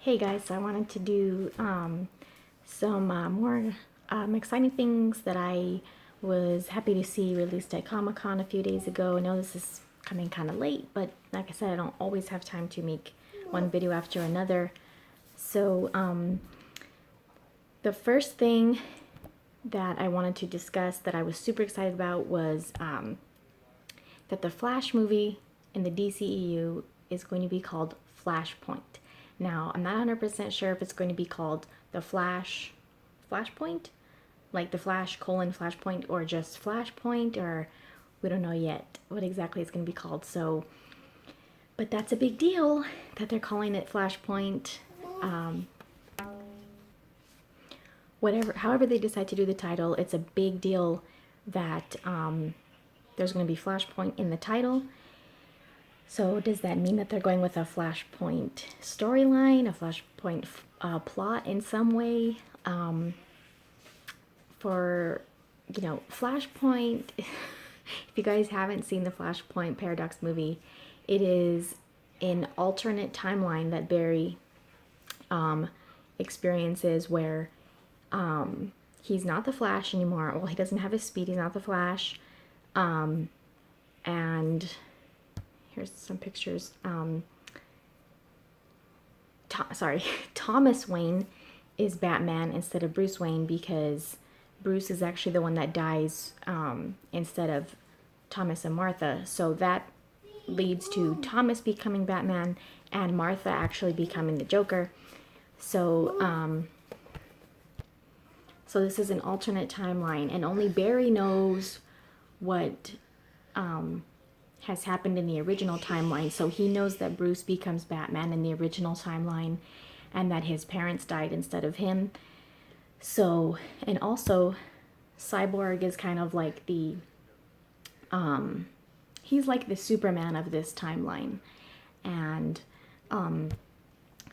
Hey guys, so I wanted to do some more exciting things that I was happy to see released at Comic-Con a few days ago. I know this is coming kind of late, but like I said, I don't always have time to make one video after another. So the first thing that I wanted to discuss that I was super excited about was that the Flash movie in the DCEU is going to be called Flashpoint. Now, I'm not 100% sure if it's going to be called the Flashpoint, like the Flash colon Flashpoint, or just Flashpoint, or we don't know yet what exactly it's going to be called. So, but that's a big deal that they're calling it Flashpoint. However they decide to do the title, it's a big deal that there's going to be Flashpoint in the title. So does that mean that they're going with a Flashpoint storyline, a Flashpoint plot in some way? Flashpoint, if you guys haven't seen the Flashpoint Paradox movie, it is an alternate timeline that Barry experiences where he's not the Flash anymore. Well, he doesn't have his speed, he's not the Flash. And here's some pictures. Thomas Wayne is Batman instead of Bruce Wayne because Bruce is actually the one that dies instead of Thomas and Martha. So that leads to Thomas becoming Batman and Martha actually becoming the Joker. So so this is an alternate timeline, and only Barry knows what has happened in the original timeline. So he knows that Bruce becomes Batman in the original timeline and that his parents died instead of him. So, and also Cyborg is kind of like the he's like the Superman of this timeline, and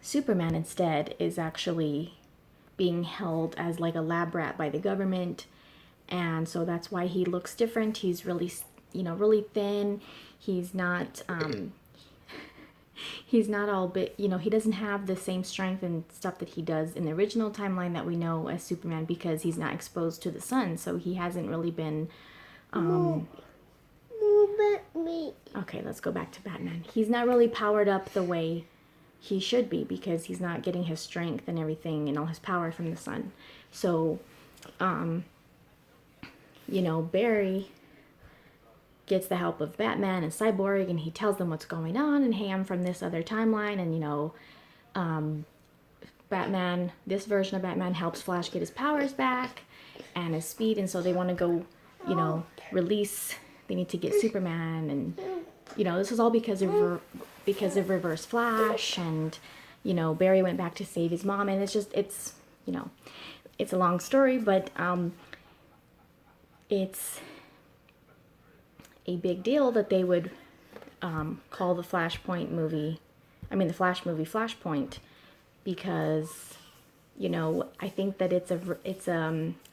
Superman instead is actually being held as like a lab rat by the government, and so that's why he looks different. He's really, really thin. He's not he's not all big, he doesn't have the same strength and stuff that he does in the original timeline that we know as Superman, because he's not exposed to the sun, so he hasn't really been okay, let's go back to Batman. He's not really powered up the way he should be because he's not getting his strength and everything and all his power from the sun. So Barry gets the help of Batman and Cyborg, and he tells them what's going on, and hey, I'm from this other timeline, and Batman, this version of Batman, helps Flash get his powers back and his speed, and so they want to go, release, they need to get Superman, and this is all because of Reverse Flash, and Barry went back to save his mom, and it's a long story, but it's a big deal that they would call the Flashpoint movie, the Flash movie Flashpoint, because I think that it's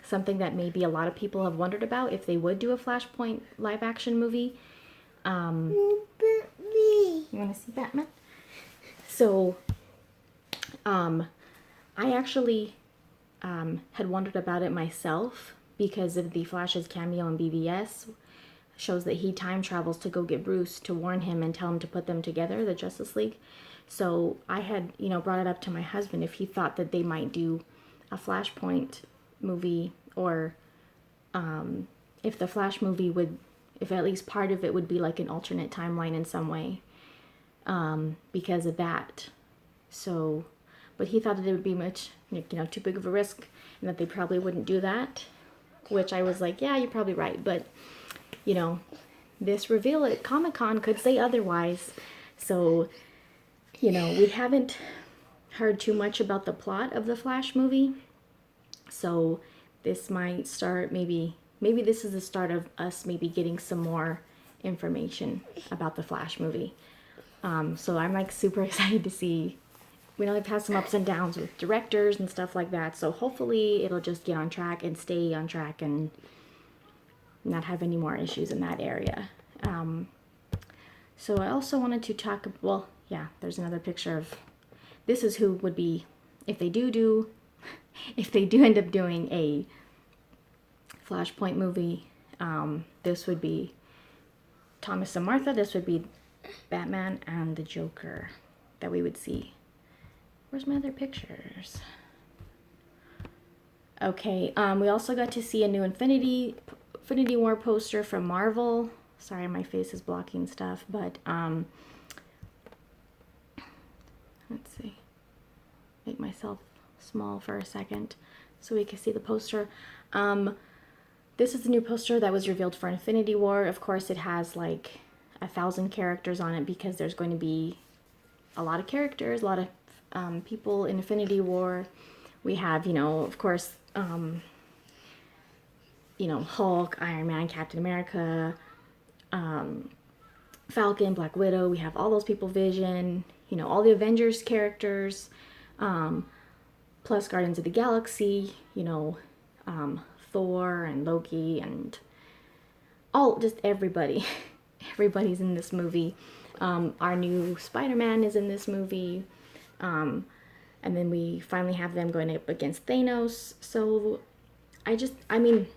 something that maybe a lot of people have wondered about if they would do a Flashpoint live action movie. You want to see Batman? So I actually had wondered about it myself because of the Flash's cameo in BVS. Shows that he time travels to go get Bruce to warn him and tell him to put them together, the Justice League. So I had, brought it up to my husband if he thought that they might do a Flashpoint movie, or if the Flash movie if at least part of it would be like an alternate timeline in some way, because of that. So, but he thought that it would be much, too big of a risk, and that they probably wouldn't do that, which I was like, yeah, you're probably right, but this reveal at Comic-Con could say otherwise. So, we haven't heard too much about the plot of the Flash movie. So this might start, maybe this is the start of us maybe getting some more information about the Flash movie. So I'm like super excited to see. We know they've had some ups and downs with directors and stuff like that. So hopefully it'll just get on track and stay on track and not have any more issues in that area. So I also wanted to talk, there's another picture of this is who would be, if they do end up doing a Flashpoint movie, this would be Thomas and Martha, this would be Batman and the Joker that we would see. Where's my other pictures? Okay, we also got to see a new Infinity War poster from Marvel. Sorry, my face is blocking stuff, but let's see. Make myself small for a second so we can see the poster. This is the new poster that was revealed for Infinity War. Of course, it has like 1,000 characters on it because there's going to be a lot of characters, a lot of people in Infinity War. We have, you know, of course, you know, Hulk, Iron Man, Captain America, Falcon, Black Widow. We have all those people, Vision, you know, all the Avengers characters, plus Guardians of the Galaxy, you know, Thor and Loki and just everybody. Everybody's in this movie. Our new Spider-Man is in this movie. And then we finally have them going up against Thanos. So I mean,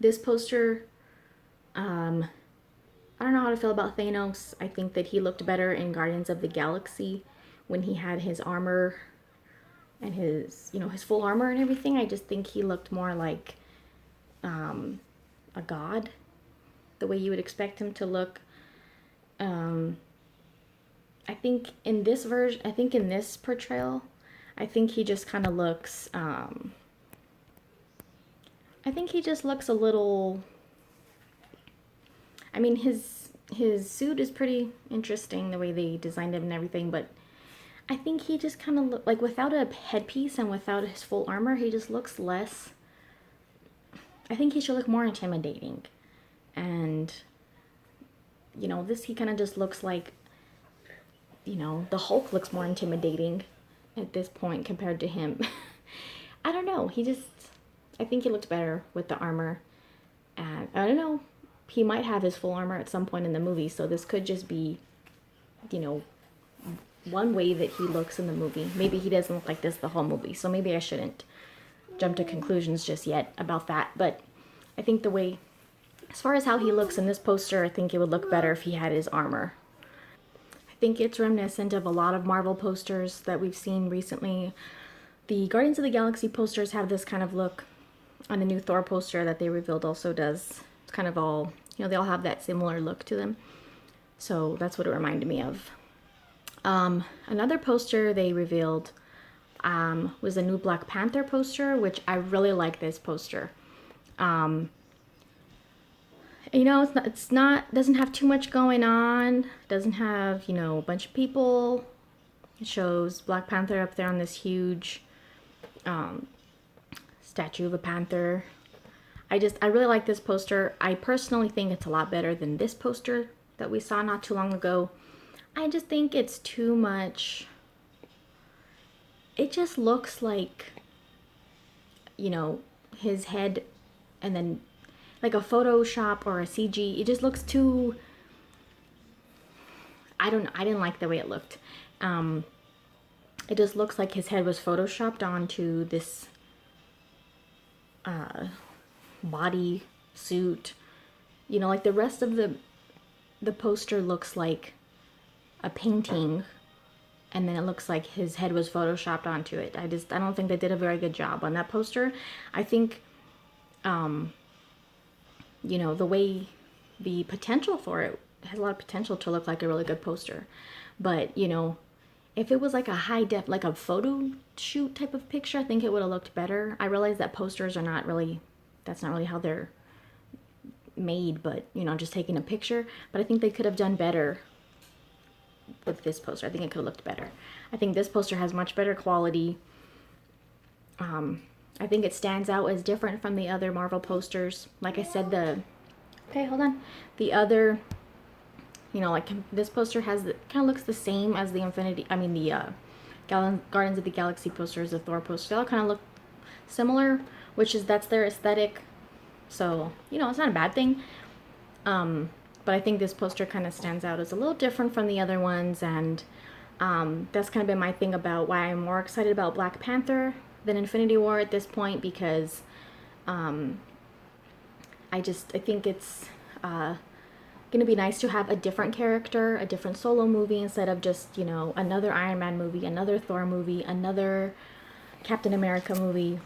this poster, I don't know how to feel about Thanos. I think that he looked better in Guardians of the Galaxy when he had his armor and his, you know, his full armor and everything. I just think he looked more like a god, the way you would expect him to look. I think in this version, I think in this portrayal, I think he just kind of looks, I think he just looks a little, I mean, his suit is pretty interesting, the way they designed him and everything, but I think he just kind of look like, without a headpiece and without his full armor, he just looks less, I think he should look more intimidating. And, you know, this, he kind of just looks like, you know, the Hulk looks more intimidating at this point compared to him. I don't know, I think he looked better with the armor. And I don't know, he might have his full armor at some point in the movie, so this could just be, you know, one way that he looks in the movie. Maybe he doesn't look like this the whole movie, so maybe I shouldn't jump to conclusions just yet about that. But I think the way, as far as how he looks in this poster, I think it would look better if he had his armor. I think it's reminiscent of a lot of Marvel posters that we've seen recently. The Guardians of the Galaxy posters have this kind of look, on the new Thor poster that they revealed also does. It's kind of all, you know, they all have that similar look to them. So that's what it reminded me of. Another poster they revealed was a new Black Panther poster, which I really like this poster. You know, it's not doesn't have too much going on. Doesn't have, you know, a bunch of people. It shows Black Panther up there on this huge statue of a panther. I really like this poster. I personally think it's a lot better than this poster that we saw not too long ago. I just think it's too much. It just looks like, you know, his head and then like a Photoshop or a CG. It just looks too, I don't know, I didn't like the way it looked. It just looks like his head was photoshopped onto this body suit. You know, like the rest of the poster looks like a painting, and then it looks like his head was photoshopped onto it. I don't think they did a very good job on that poster. I think, you know, the potential for it has a lot of potential to look like a really good poster. But, you know, if it was like a high def, like a photo shoot type of picture, I think it would have looked better. I realize that posters are not really, that's not really how they're made, but, you know, just taking a picture. But I think they could have done better with this poster. I think it could have looked better. I think this poster has much better quality. I think it stands out as different from the other Marvel posters. Like I said, the other, you know, like this poster has, kind of looks the same as the Guardians of the Galaxy posters, the Thor poster. They all kind of look similar, that's their aesthetic. So, you know, it's not a bad thing. But I think this poster kind of stands out as a little different from the other ones, and That's kind of been my thing about why I'm more excited about Black Panther than Infinity War at this point, because I think it's gonna be nice to have a different character, a different solo movie, instead of just, you know, another Iron Man movie, another Thor movie, another Captain America movie.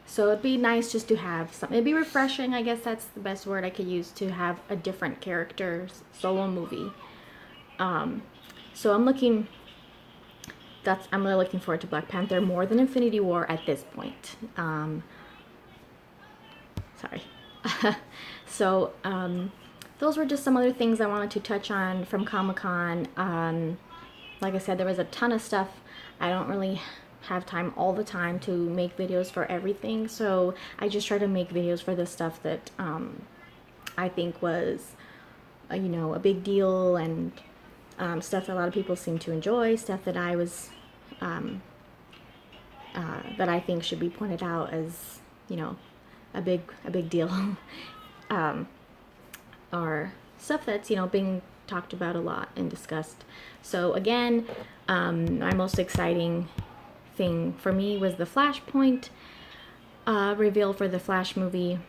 So it'd be nice just to have something. It'd be refreshing, I guess that's the best word I could use, to have a different character solo movie. So I'm really looking forward to Black Panther more than Infinity War at this point. Sorry. So those were just some other things I wanted to touch on from Comic-Con. Like I said, there was a ton of stuff. I don't really have time all the time to make videos for everything, so I just try to make videos for the stuff that I think was you know, a big deal, and stuff that a lot of people seem to enjoy, stuff that I was that I think should be pointed out as, you know, a big deal. Or stuff that's, you know, being talked about a lot and discussed. So again, my most exciting thing for me was the Flashpoint reveal for the Flash movie.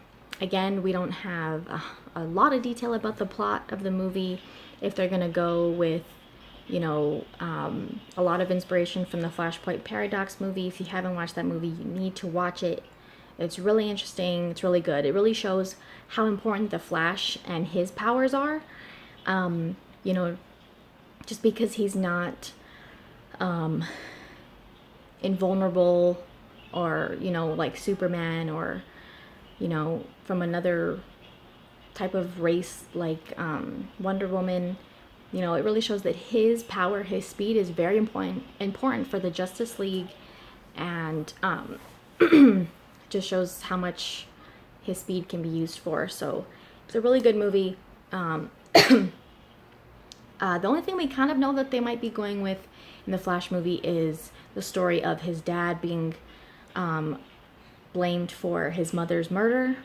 Again, we don't have a lot of detail about the plot of the movie. If they're gonna go with, you know, a lot of inspiration from the Flashpoint Paradox movie. If you haven't watched that movie, you need to watch it. It's really interesting. It's really good. It really shows how important the Flash and his powers are. You know, just because he's not invulnerable, or, you know, like Superman, or, you know, from another type of race like Wonder Woman. You know, it really shows that his power, his speed is very important for the Justice League, and just shows how much his speed can be used for. So it's a really good movie. The only thing we kind of know that they might be going with in the Flash movie is the story of his dad being blamed for his mother's murder.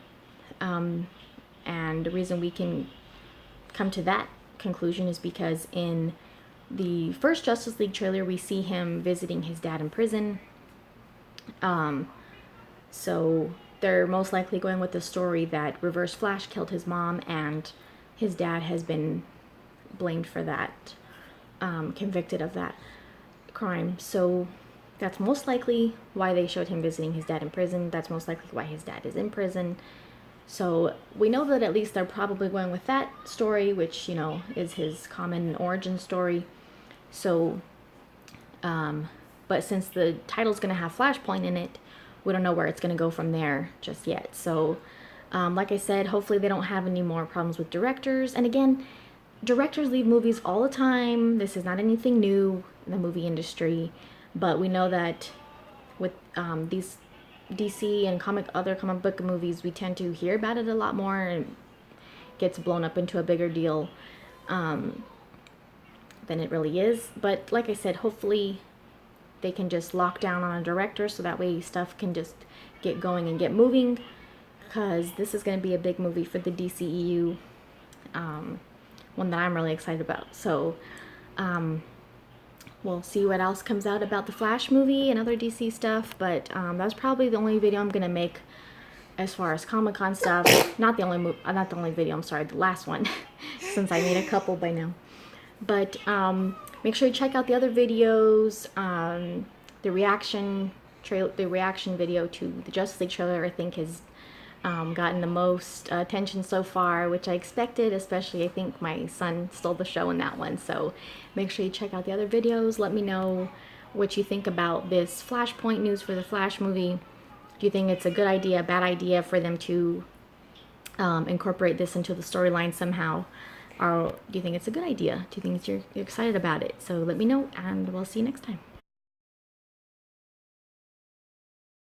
And the reason we can come to that conclusion is because in the first Justice League trailer, we see him visiting his dad in prison. So they're most likely going with the story that Reverse Flash killed his mom, and his dad has been blamed for that, convicted of that crime. So that's most likely why they showed him visiting his dad in prison. That's most likely why his dad is in prison. So we know that at least they're probably going with that story, which, you know, is his common origin story. So, but since the title's going to have Flashpoint in it, we don't know where it's going to go from there just yet. So, like I said, hopefully they don't have any more problems with directors. And again, directors leave movies all the time. This is not anything new in the movie industry. But we know that with these DC and other comic book movies, we tend to hear about it a lot more, and it gets blown up into a bigger deal than it really is. But like I said, hopefully they can just lock down on a director, so that way stuff can just get going and get moving, because this is going to be a big movie for the DCEU, one that I'm really excited about. So we'll see what else comes out about the Flash movie and other DC stuff, but that's probably the only video I'm gonna make as far as Comic-Con stuff. Not the only video, I'm sorry, the last one, since I made a couple by now. But make sure you check out the other videos. The reaction video to the Justice League trailer, I think, has gotten the most attention so far, which I expected. Especially, I think my son stole the show in that one. So make sure you check out the other videos. Let me know what you think about this Flashpoint news for the Flash movie. Do you think it's a good idea, bad idea for them to incorporate this into the storyline somehow? Or do you think it's a good idea? Do you think you're excited about it? So let me know, and we'll see you next time.